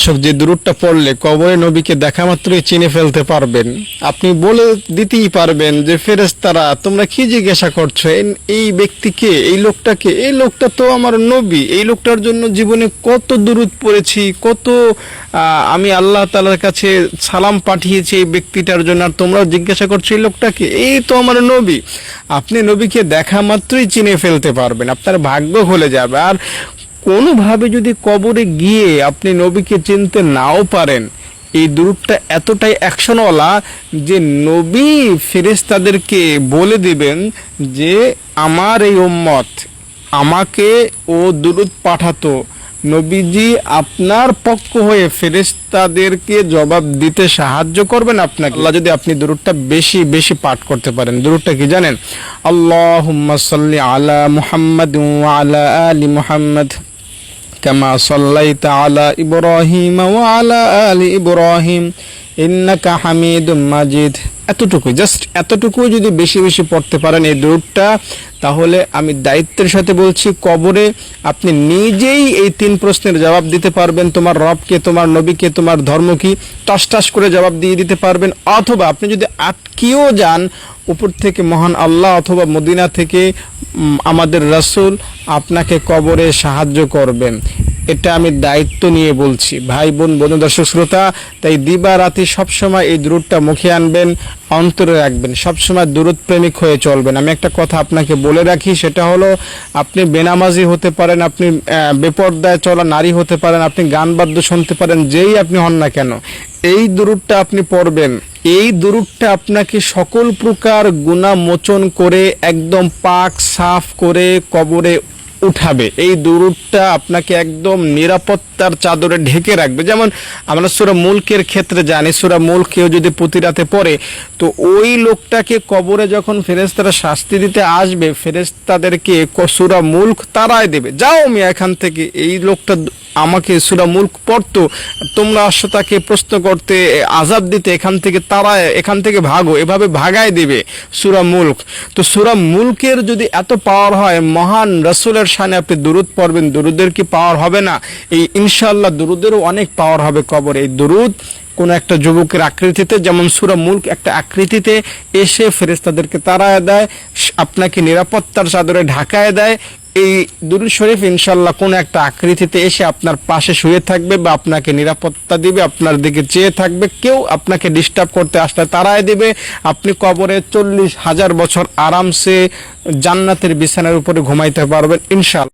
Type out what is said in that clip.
দর্শক, যে দুরূদটা পড়লে কবরে নবীকে দেখা মাত্রই চিনে ফেলতে পারবেন। আপনি বলে দিতেই পারবেন যে ফেরেশতারা তোমরা কি জিজ্ঞাসা করছো, এই ব্যক্তিকে, এই লোকটাকে, এই লোকটা তো আমার নবী, এই লোকটার জন্য জীবনে কত দুরূদ পড়েছি, কত আমি আল্লাহ তাআলার কাছে সালাম পাঠিয়েছি এই ব্যক্তিটার জন্য, আর তোমরাও জিজ্ঞাসা করছো এই লোকটাকে, এই তো আমার নবী। আপনি নবীকে দেখা মাত্রই চিনে ফেলতে পারবেন, আপনার ভাগ্য খুলে যাবে। আর কোনোভাবে যদি কবরে গিয়ে আপনি নবীকে চিনতে নাও পারেন, এই দুরূদটা এতটাই অ্যাকশনওয়ালা যে নবী ফেরেশতাদেরকে বলে দিবেন যে আমার এই উম্মত আমাকে ও দুরূদ পাঠাতো, নবীজি আপনার পক্ষ হয়ে ফেরেশতাদেরকে জবাব দিতে সাহায্য করবেন আপনাকে। আল্লাহ যদি আপনি দুরূদটা বেশি বেশি পাঠ করতে পারেন। দুরূদটা কি জানেন? আল্লাহুম্মা সাল্লি আলা মুহাম্মাদ ওয়া আলা আলি মুহাম্মাদ কামা সাল্লাইতা আলা ইব্রাহিম ওয়া আলা আলি ইব্রাহিম ইন্নাকা হামিদুম মাজিদ। এতটুকু, জাস্ট এতটুকু যদি বেশি বেশি পড়তে পারেন এই দুরূদটা, তাহলে আমি দায়িত্বের সাথে বলছি কবরে আপনি নিজেই এই 3 প্রশ্নের জবাব দিতে পারবেন। তোমার রবকে, তোমার নবীকে, তোমার ধর্ম কি, টাস টাস করে জবাব দিয়ে দিতে পারবেন। অথবা আপনি যদি আটকিয়েও যান, উপর থেকে মহান আল্লাহ অথবা মদিনা থেকে আমাদের রাসূল আপনাকে কবরে সাহায্য করবেন। এটা আমি দায়িত্ব নিয়ে বলছি ভাই বোন, বন্ধু, দর্শক শ্রোতা। তাই দিবা রাতি সবসময় এই দুরূদটা মুখে আনবেন, অন্তরে রাখবেন, সবসময় দুরূদ প্রেমিক হয়ে চলবেন। আমি একটা কথা আপনাকে বলে রাখি, সেটা হলো আপনি বেনামাজি হতে পারেন, আপনি বেপরদায় চলা নারী হতে পারেন, আপনি গান বাদ্য শুনতে পারেন, যেই আপনি হন না কেন, এই দুরূদটা আপনি পড়বেন। এই দুরূদটা আপনাকে সকল প্রকার গুনাহ মোচন করে একদম পাক সাফ করে কবরে উঠাবে। এই দুরূদটা আপনাকে একদম নিরাপত্তার চাদরে ঢেকে রাখবে। যেমন আমরা সূরা মুলকের ক্ষেত্রে জানি, সূরা মুলক কেউ যদি প্রতি রাতে পড়ে, তো ওই লোকটাকে কবরে যখন ফেরেশতারা শাস্তি দিতে আসবে, ফেরেশতাদেরকে সূরা মুলক তারাই দেবে, যাও মিয়া এখান থেকে, এই লোকটা আমাকে সূরা মুলক পড়তো, তোমরা আসছো তাকে প্রশ্ন করতে, আযাব দিতে, এখান থেকে তারা, এখান থেকে ভাগো, এভাবে ভাগায় দিবে সূরা মুলক। তো সূরা মুলকের যদি এত পাওয়ার হয়, মহান রাসূলের শানে আপনি দুরূদ পড়বেন, দুরূদের কি পাওয়ার হবে না? এই ইনশাআল্লাহ দুরূদেরও অনেক পাওয়ার হবে কবরে। এই দুরূদ কোন একটা যুবকের আকৃতিতে, যেমন সূরা মুলক একটা আকৃতিতে এসে ফেরেশতাদেরকে তাড়ায় দেয়, আপনাকে নিরাপত্তার চাদরে ঢাকায় দেয়। এই দুরূদ শরীফ ইনশাআল্লাহ কোন একটা আকৃতিতে এসে আপনার পাশে শুয়ে থাকবে বা আপনাকে নিরাপত্তা দিবে, আপনার দিকে চেয়ে থাকবে, কেউ আপনাকে ডিস্টার্ব করতে আসলে তাড়ায় দিবে। আপনি কবরে 40,000 বছর আরামসে জান্নাতের বিছানার উপরে ঘুমাইতে পারবেন ইনশাআল্লাহ।